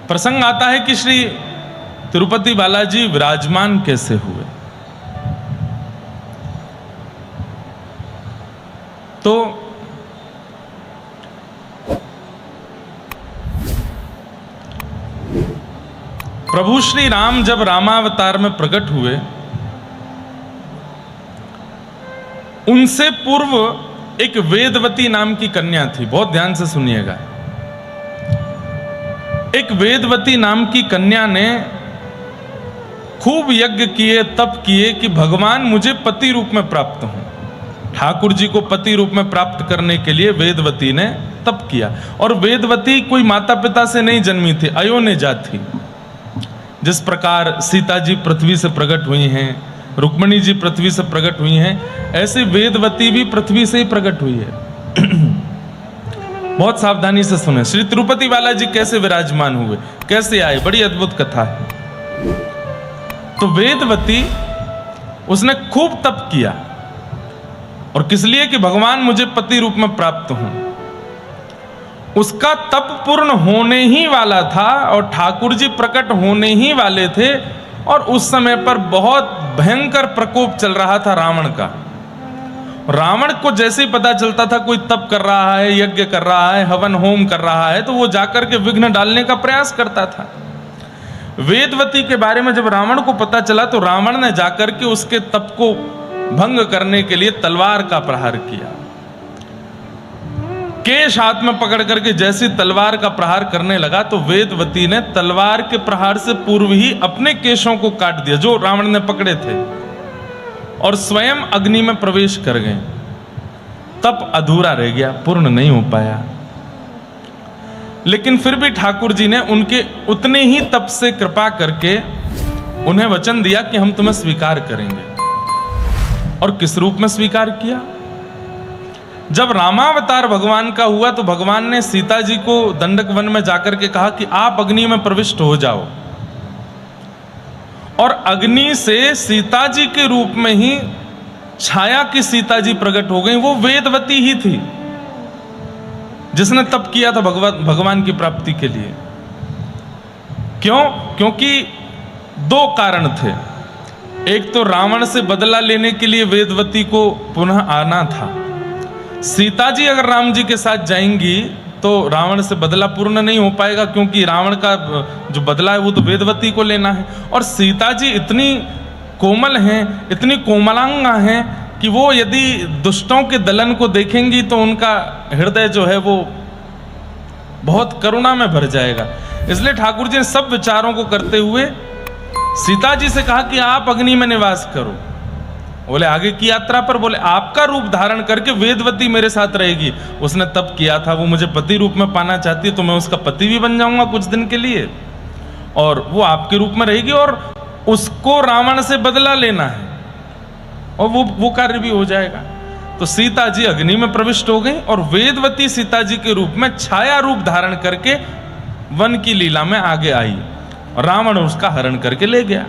प्रसंग आता है कि श्री तिरुपति बालाजी विराजमान कैसे हुए। तो प्रभु श्री राम जब रामावतार में प्रकट हुए, उनसे पूर्व एक वेदवती नाम की कन्या थी। बहुत ध्यान से सुनिएगा। एक वेदवती नाम की कन्या ने खूब यज्ञ किए, तप किए कि भगवान मुझे पति रूप में प्राप्त हों। ठाकुर जी को पति रूप में प्राप्त करने के लिए वेदवती ने तप किया। और वेदवती कोई माता पिता से नहीं जन्मी थी, अयोनिजा थी। जिस प्रकार सीता जी पृथ्वी से प्रकट हुई हैं, रुक्मिणी जी पृथ्वी से प्रकट हुई हैं, ऐसे वेदवती भी पृथ्वी से ही प्रकट हुई है। बहुत सावधानी से सुने। श्री तिरुपति बालाजी कैसे विराजमान हुए, कैसे आए, बड़ी अद्भुत कथा है। तो वेदवती उसने खूब तप किया, और किस लिए कि भगवान मुझे पति रूप में प्राप्त हों। उसका तप पूर्ण होने ही वाला था और ठाकुर जी प्रकट होने ही वाले थे। और उस समय पर बहुत भयंकर प्रकोप चल रहा था रावण का। रावण को जैसे ही पता चलता था कोई तप कर रहा है, यज्ञ कर रहा है, हवन होम कर रहा है, तो वो जाकर के विघ्न डालने का प्रयास करता था। वेदवती के बारे में जब रावण को पता चला तो रावण ने जाकर के उसके तप को भंग करने के लिए तलवार का प्रहार किया। केश हाथ में पकड़ करके जैसी तलवार का प्रहार करने लगा तो वेदवती ने तलवार के प्रहार से पूर्व ही अपने केशों को काट दिया जो रावण ने पकड़े थे, और स्वयं अग्नि में प्रवेश कर गए। तप अधूरा रह गया, पूर्ण नहीं हो पाया। लेकिन फिर भी ठाकुर जी ने उनके उतने ही तप से कृपा करके उन्हें वचन दिया कि हम तुम्हें स्वीकार करेंगे। और किस रूप में स्वीकार किया? जब रामावतार भगवान का हुआ तो भगवान ने सीता जी को दंडक वन में जाकर के कहा कि आप अग्नि में प्रविष्ट हो जाओ। और अग्नि से सीता जी के रूप में ही छाया की सीता जी प्रकट हो गई। वो वेदवती ही थी जिसने तप किया था भगवान की प्राप्ति के लिए। क्यों? क्योंकि दो कारण थे। एक तो रावण से बदला लेने के लिए वेदवती को पुनः आना था। सीता जी अगर राम जी के साथ जाएंगी तो रावण से बदला पूर्ण नहीं हो पाएगा, क्योंकि रावण का जो बदला है वो तो वेदवती को लेना है। और सीता जी इतनी कोमल हैं, इतनी कोमलांगा हैं कि वो यदि दुष्टों के दलन को देखेंगी तो उनका हृदय जो है वो बहुत करुणा में भर जाएगा। इसलिए ठाकुर जी ने सब विचारों को करते हुए सीता जी से कहा कि आप अग्नि में निवास करो। बोले आगे की यात्रा पर बोले आपका रूप धारण करके वेदवती मेरे साथ रहेगी। उसने तप किया था, वो मुझे पति रूप में पाना चाहती है, तो मैं उसका पति भी बन जाऊंगा कुछ दिन के लिए, और वो आपके रूप में रहेगी, और उसको रावण से बदला लेना है, और वो कार्य भी हो जाएगा। तो सीता जी अग्नि में प्रविष्ट हो गई और वेदवती सीता जी के रूप में छाया रूप धारण करके वन की लीला में आगे आई, और रावण उसका हरण करके ले गया।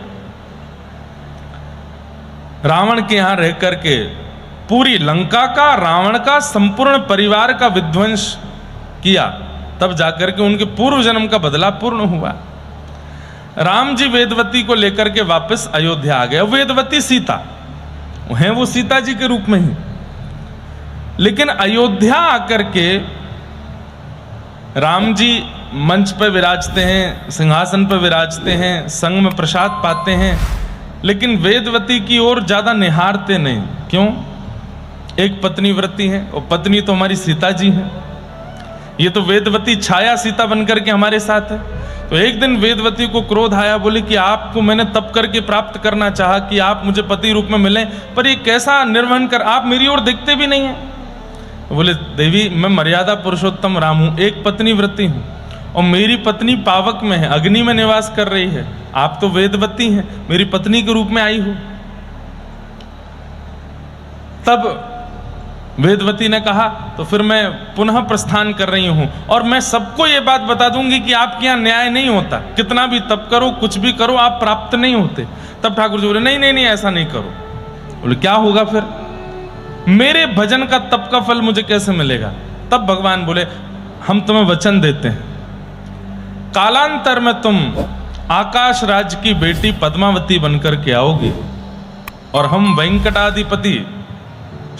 रावण के यहां रह करके पूरी लंका का, रावण का संपूर्ण परिवार का विध्वंस किया, तब जाकर के उनके पूर्व जन्म का बदला पूर्ण हुआ। राम जी वेदवती को लेकर के वापस अयोध्या आ गए। वेदवती सीता हैं, वो सीता जी के रूप में ही, लेकिन अयोध्या आकर के राम जी मंच पर विराजते हैं, सिंहासन पर विराजते हैं, संग में प्रसाद पाते हैं, लेकिन वेदवती की ओर ज्यादा निहारते नहीं। क्यों? एक पत्नी व्रती है, और पत्नी तो हमारी सीता जी हैं। ये तो वेदवती छाया सीता बनकर के हमारे साथ है। तो एक दिन वेदवती को क्रोध आया, बोले कि आपको मैंने तप करके प्राप्त करना चाहा कि आप मुझे पति रूप में मिलें, पर ये कैसा निर्वहन कर, आप मेरी ओर देखते भी नहीं हैं। बोले देवी मैं मर्यादा पुरुषोत्तम राम हूं, एक पत्नी व्रती हूं, और मेरी पत्नी पावक में है, अग्नि में निवास कर रही है। आप तो वेदवती हैं, मेरी पत्नी के रूप में आई हो। तब वेदवती ने कहा तो फिर मैं पुनः प्रस्थान कर रही हूं, और मैं सबको ये बात बता दूंगी कि आपके यहां न्याय नहीं होता, कितना भी तप करो, कुछ भी करो, आप प्राप्त नहीं होते। तब ठाकुर जी बोले नहीं नहीं नहीं, ऐसा नहीं करो। बोले क्या होगा फिर? मेरे भजन का तप का फल मुझे कैसे मिलेगा? तब भगवान बोले हम तुम्हें वचन देते हैं कालांतर में तुम आकाश राज की बेटी पद्मावती बनकर के आओगी और हम वेंकटाधिपति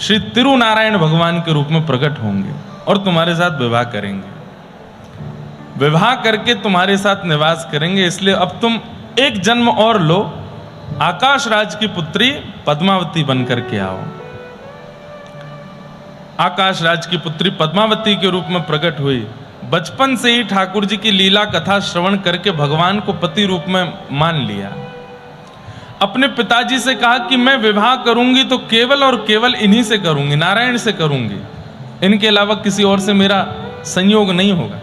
श्री तिरुनारायण भगवान के रूप में प्रकट होंगे और तुम्हारे साथ विवाह करेंगे, विवाह करके तुम्हारे साथ निवास करेंगे। इसलिए अब तुम एक जन्म और लो, आकाश राज की पुत्री पद्मावती बनकर के आओ। आकाश राज की पुत्री पद्मावती के रूप में प्रकट हुई। बचपन से ही ठाकुर जी की लीला कथा श्रवण करके भगवान को पति रूप में मान लिया। अपने पिताजी से कहा कि मैं विवाह करूंगी तो केवल और केवल इन्हीं से करूंगी, नारायण से करूंगी, इनके अलावा किसी और से मेरा संयोग नहीं होगा।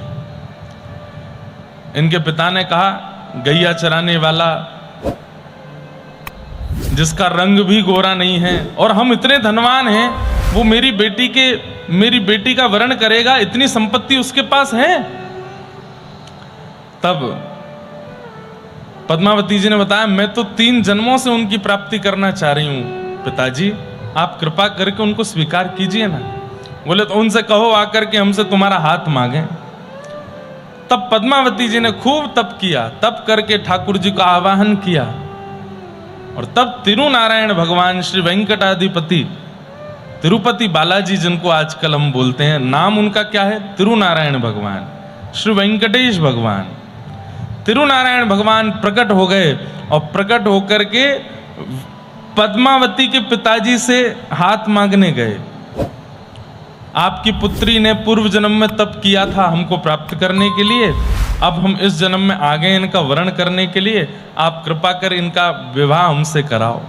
इनके पिता ने कहा, गैया चराने वाला जिसका रंग भी गोरा नहीं है और हम इतने धनवान हैं, वो मेरी बेटी का वरण करेगा, इतनी संपत्ति उसके पास है। तब पद्मावती जी ने बताया, मैं तो 3 जन्मों से उनकी प्राप्ति करना चाह रही हूं पिताजी, आप कृपा करके उनको स्वीकार कीजिए ना। बोले तो उनसे कहो आकर के हमसे तुम्हारा हाथ मांगे। तब पद्मावती जी ने खूब तप किया, तप करके ठाकुर जी का आवाहन किया और तब तिरुनारायण भगवान श्री वेंकटाधिपति तिरुपति बालाजी, जिनको आजकल हम बोलते हैं, नाम उनका क्या है, तिरुनारायण भगवान, श्री वेंकटेश भगवान, तिरुनारायण भगवान प्रकट हो गए और प्रकट होकर के पद्मावती के पिताजी से हाथ मांगने गए। आपकी पुत्री ने पूर्व जन्म में तप किया था हमको प्राप्त करने के लिए, अब हम इस जन्म में आ गए इनका वरण करने के लिए, आप कृपा कर इनका विवाह हमसे कराओ।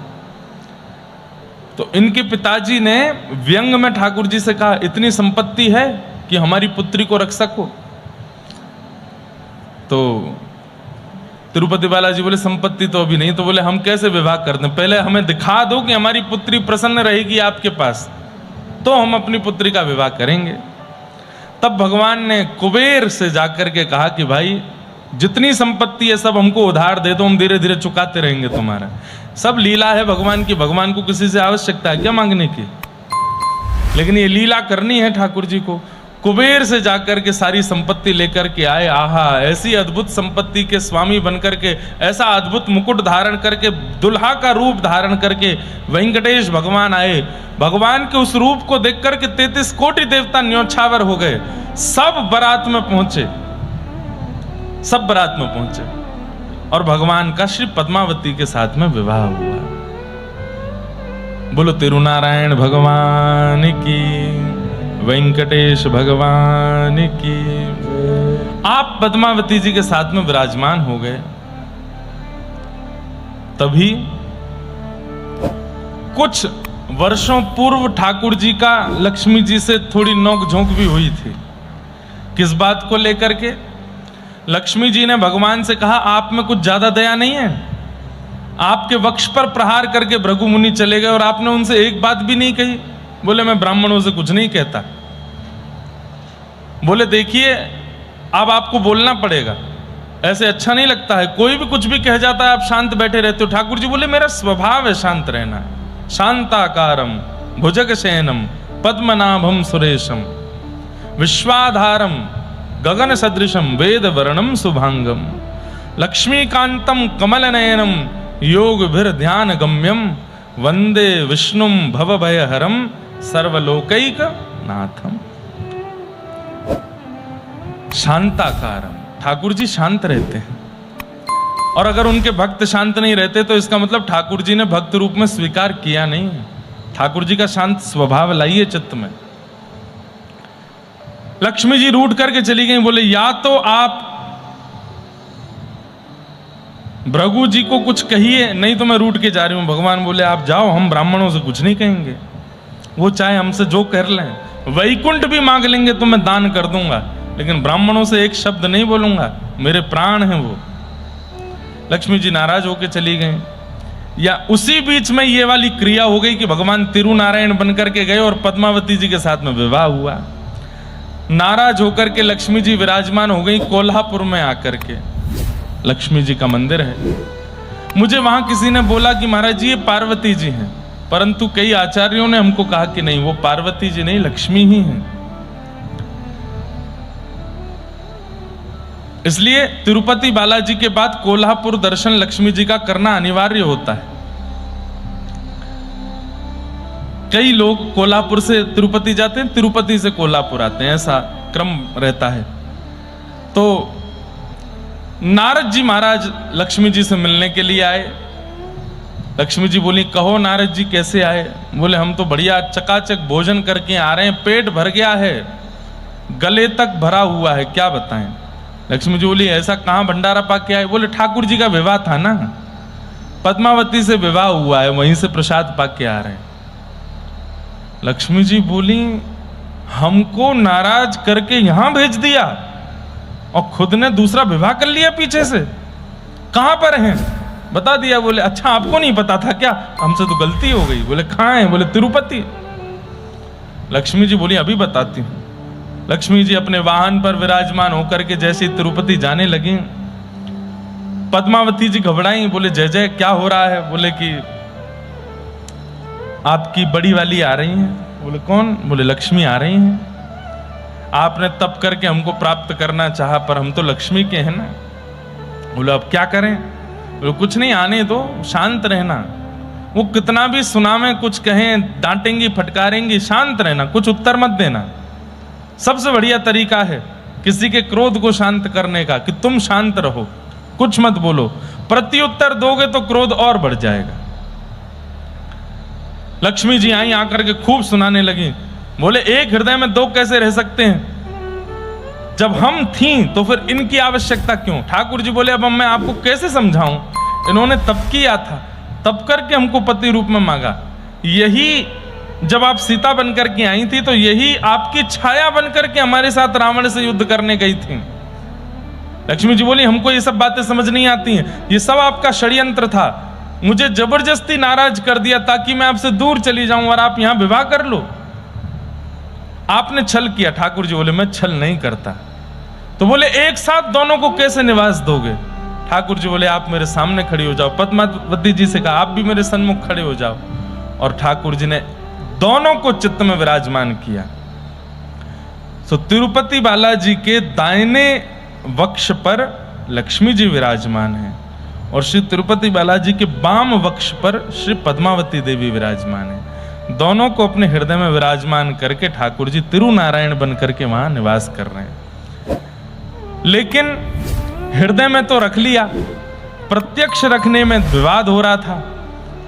तो इनके पिताजी ने व्यंग में ठाकुर जी से कहा, इतनी संपत्ति है कि हमारी पुत्री को रख सको? तो तिरुपति बालाजी बोले, संपत्ति तो अभी नहीं। तो बोले, हम कैसे विवाह करते हैं, पहले हमें दिखा दो कि हमारी पुत्री प्रसन्न रहेगी आपके पास, तो हम अपनी पुत्री का विवाह करेंगे। तब भगवान ने कुबेर से जाकर के कहा कि भाई जितनी संपत्ति है सब हमको उधार दे दो, हम धीरे धीरे चुकाते रहेंगे तुम्हारा। सब लीला है भगवान की, भगवान को किसी से आवश्यकता है क्या मांगने की, लेकिन ये लीला करनी है ठाकुर जी को। कुबेर से जाकर के सारी संपत्ति लेकर के आए। आहा, ऐसी अद्भुत संपत्ति के स्वामी बनकर के, ऐसा अद्भुत मुकुट धारण करके, दुल्हा का रूप धारण करके वेंकटेश भगवान आए। भगवान के उस रूप को देख करके 33 कोटि देवता न्योछावर हो गए। सब बारात में पहुंचे, सब बारात में पहुंचे और भगवान का श्री पद्मावती के साथ में विवाह हुआ। बोलो तिरुनारायण भगवान की, वेंकटेश भगवान की। आप पद्मावती जी के साथ में विराजमान हो गए। तभी कुछ वर्षों पूर्व ठाकुर जी का लक्ष्मी जी से थोड़ी नोक-झोंक भी हुई थी। किस बात को लेकर के? लक्ष्मी जी ने भगवान से कहा, आप में कुछ ज्यादा दया नहीं है? आपके वक्ष पर प्रहार करके भृगु मुनि चले गए और आपने उनसे एक बात भी नहीं कही। बोले, मैं ब्राह्मणों से कुछ नहीं कहता। बोले, देखिए अब आपको बोलना पड़ेगा, ऐसे अच्छा नहीं लगता है, कोई भी कुछ भी कह जाता है आप शांत बैठे रहते हो। ठाकुर जी बोले, मेरा स्वभाव है शांत रहना। शांताकारम भुजगशयनम पद्मनाभम सुरेशम विश्वाधारम गगन सदृशम वेद वर्णम शुभांगम लक्ष्मीकांतम कमलनयनम योगभिर ध्यान गम्यम वंदे विष्णुम भवभयहरम सर्वलोकैक नाथम। शांताकारम, ठाकुर जी शांत रहते हैं, और अगर उनके भक्त शांत नहीं रहते तो इसका मतलब ठाकुर जी ने भक्त रूप में स्वीकार किया नहीं। ठाकुर जी का शांत स्वभाव लाइए चित्त में। लक्ष्मी जी रूठ करके चली गई। बोले, या तो आप भृगु जी को कुछ कहिए, नहीं तो मैं रूठ के जा रही हूं। भगवान बोले, आप जाओ, हम ब्राह्मणों से कुछ नहीं कहेंगे, वो चाहे हमसे जो कर लें, वैकुंठ भी मांग लेंगे तो मैं दान कर दूंगा, लेकिन ब्राह्मणों से एक शब्द नहीं बोलूंगा, मेरे प्राण हैं वो। लक्ष्मी जी नाराज होकर चली गई। या उसी बीच में ये वाली क्रिया हो गई कि भगवान तिरुनारायण बनकर के गए और पद्मावती जी के साथ में विवाह हुआ। नाराज होकर के लक्ष्मी जी विराजमान हो गई कोल्हापुर में आकर के। लक्ष्मी जी का मंदिर है। मुझे वहां किसी ने बोला कि महाराज जी ये पार्वती जी हैं, परंतु कई आचार्यों ने हमको कहा कि नहीं, वो पार्वती जी नहीं, लक्ष्मी ही हैं। इसलिए तिरुपति बालाजी के बाद कोल्हापुर दर्शन लक्ष्मी जी का करना अनिवार्य होता है। कई लोग कोल्हापुर से तिरुपति जाते हैं, तिरुपति से कोल्हापुर आते हैं, ऐसा क्रम रहता है। तो नारद जी महाराज लक्ष्मी जी से मिलने के लिए आए। लक्ष्मी जी बोली, कहो नारद जी कैसे आए? बोले, हम तो बढ़िया चकाचक भोजन करके आ रहे हैं, पेट भर गया है, गले तक भरा हुआ है, क्या बताएं। लक्ष्मी जी बोली, ऐसा कहाँ भंडारा पा के आए? बोले, ठाकुर जी का विवाह था ना, पद्मावती से विवाह हुआ है, वहीं से प्रसाद पा के आ रहे हैं। लक्ष्मी जी बोली, हमको नाराज करके यहां भेज दिया और खुद ने दूसरा विवाह कर लिया पीछे से, कहां पर हैं? बता दिया। बोले, अच्छा आपको नहीं पता था क्या? हमसे तो गलती हो गई। बोले, कहां है? बोले, तिरुपति। लक्ष्मी जी बोली, अभी बताती हूं। लक्ष्मी जी अपने वाहन पर विराजमान होकर के जैसे तिरुपति जाने लगी, पद्मावती जी घबराई। बोले, जय जय, क्या हो रहा है? बोले कि आपकी बड़ी वाली आ रही हैं। बोले, कौन? बोले, लक्ष्मी आ रही हैं। आपने तप करके हमको प्राप्त करना चाहा, पर हम तो लक्ष्मी के हैं ना। बोले, अब क्या करें? बोले, कुछ नहीं, आने दो, शांत रहना। वो कितना भी सुनावें, कुछ कहें, डांटेंगी, फटकारेंगी, शांत रहना, कुछ उत्तर मत देना। सबसे बढ़िया तरीका है किसी के क्रोध को शांत करने का कि तुम शांत रहो, कुछ मत बोलो। प्रत्युत्तर दोगे तो क्रोध और बढ़ जाएगा। लक्ष्मी जी आई, आकर के खूब सुनाने लगी। बोले, एक हृदय में दो कैसे रह सकते हैं? जब हम थीं तो फिर इनकी आवश्यकता क्यों? ठाकुर जी बोले, अब मैं आपको कैसे समझाऊं? इन्होंने तप किया था, तप करके हमको पति रूप में मांगा। यही जब आप सीता बनकर के आई थी तो यही आपकी छाया बनकर के हमारे साथ रावण से युद्ध करने गई थी। लक्ष्मी जी बोली, हमको ये सब बातें समझ नहीं आती हैं, ये सब आपका षड्यंत्र था। मुझे जबरदस्ती नाराज कर दिया ताकि मैं आपसे दूर चली जाऊं और आप यहां विवाह कर लो। आपने छल किया। ठाकुर जी बोले, मैं छल नहीं करता। तो बोले, एक साथ दोनों को कैसे निवास दोगे? ठाकुर जी बोले, आप मेरे सामने खड़ी हो जाओ। पद्मावती जी से कहा, आप भी मेरे सन्मुख खड़े हो जाओ। और ठाकुर जी ने दोनों को चित्त में विराजमान किया। तो तिरुपति बालाजी के दाहिने वक्ष पर लक्ष्मी जी विराजमान हैं और श्री तिरुपति बालाजी के वाम वक्ष पर श्री पद्मावती देवी विराजमान है। दोनों को अपने हृदय में विराजमान करके ठाकुर जी तिरुनारायण बन करके वहां निवास कर रहे हैं। लेकिन हृदय में तो रख लिया, प्रत्यक्ष रखने में विवाद हो रहा था,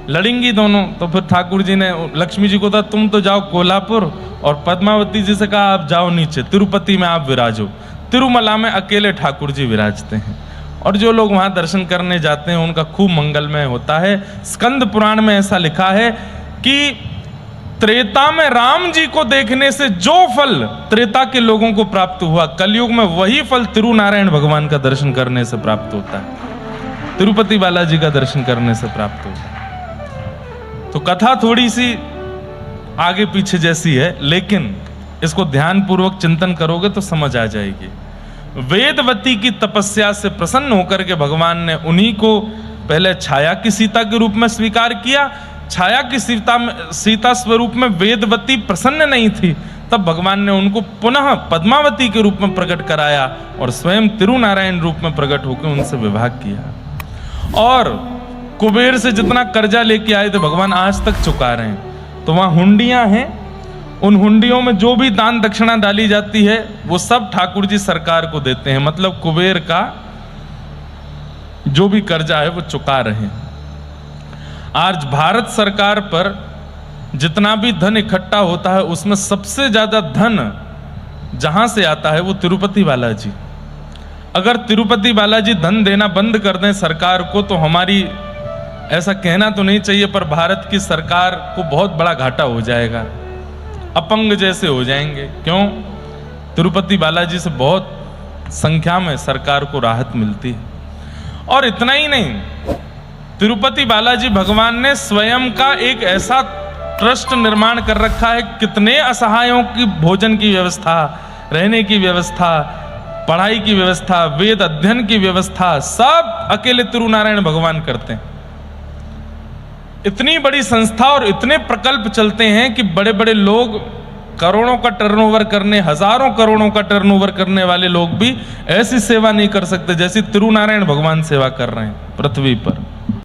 लड़ेंगी दोनों। तो फिर ठाकुर जी ने लक्ष्मी जी को कहा, तुम तो जाओ कोल्हापुर, और पद्मावती जी से कहा, आप जाओ नीचे, तिरुपति में आप विराजो। तिरुमला में अकेले ठाकुर जी विराजते हैं और जो लोग वहां दर्शन करने जाते हैं उनका खूब मंगलमय होता है। स्कंद पुराण में ऐसा लिखा है कि त्रेता में राम जी को देखने से जो फल त्रेता के लोगों को प्राप्त हुआ, कलयुग में वही फल तिरुनारायण भगवान का दर्शन करने से प्राप्त होता है, तिरुपति बालाजी का दर्शन करने से प्राप्त होता है। तो कथा थोड़ी सी आगे पीछे जैसी है, लेकिन इसको ध्यानपूर्वक चिंतन करोगे तो समझ आ जाएगी। वेदवती की तपस्या से प्रसन्न होकर के भगवान ने उन्हीं को पहले छाया की सीता के रूप में स्वीकार किया। छाया की सीता स्वरूप में वेदवती प्रसन्न नहीं थी, तब भगवान ने उनको पुनः पद्मावती के रूप में प्रकट कराया और स्वयं तिरुनारायण रूप में प्रकट होकर उनसे विवाह किया। और कुबेर से जितना कर्जा लेके आए थे भगवान आज तक चुका रहे हैं। तो वहां हुंडियां हैं, उन हुंडियों में जो भी दान दक्षिणा डाली जाती है वो सब ठाकुर जी सरकार को देते हैं। मतलब कुबेर का जो भी कर्जा है वो चुका रहे हैं। आज भारत सरकार पर जितना भी धन इकट्ठा होता है उसमें सबसे ज्यादा धन जहां से आता है वो तिरुपति बालाजी। अगर तिरुपति बालाजी धन देना बंद कर दें सरकार को तो हमारी, ऐसा कहना तो नहीं चाहिए, पर भारत की सरकार को बहुत बड़ा घाटा हो जाएगा, अपंग जैसे हो जाएंगे। क्यों? तिरुपति बालाजी से बहुत संख्या में सरकार को राहत मिलती है। और इतना ही नहीं, तिरुपति बालाजी भगवान ने स्वयं का एक ऐसा ट्रस्ट निर्माण कर रखा है, कितने असहायों की भोजन की व्यवस्था, रहने की व्यवस्था, पढ़ाई की व्यवस्था, वेद अध्ययन की व्यवस्था, सब अकेले तिरुनारायण भगवान करते हैं। इतनी बड़ी संस्था और इतने प्रकल्प चलते हैं कि बड़े बड़े लोग करोड़ों का टर्नओवर करने, हजारों करोड़ों का टर्नओवर करने वाले लोग भी ऐसी सेवा नहीं कर सकते जैसी तिरुनारायण भगवान सेवा कर रहे हैं पृथ्वी पर।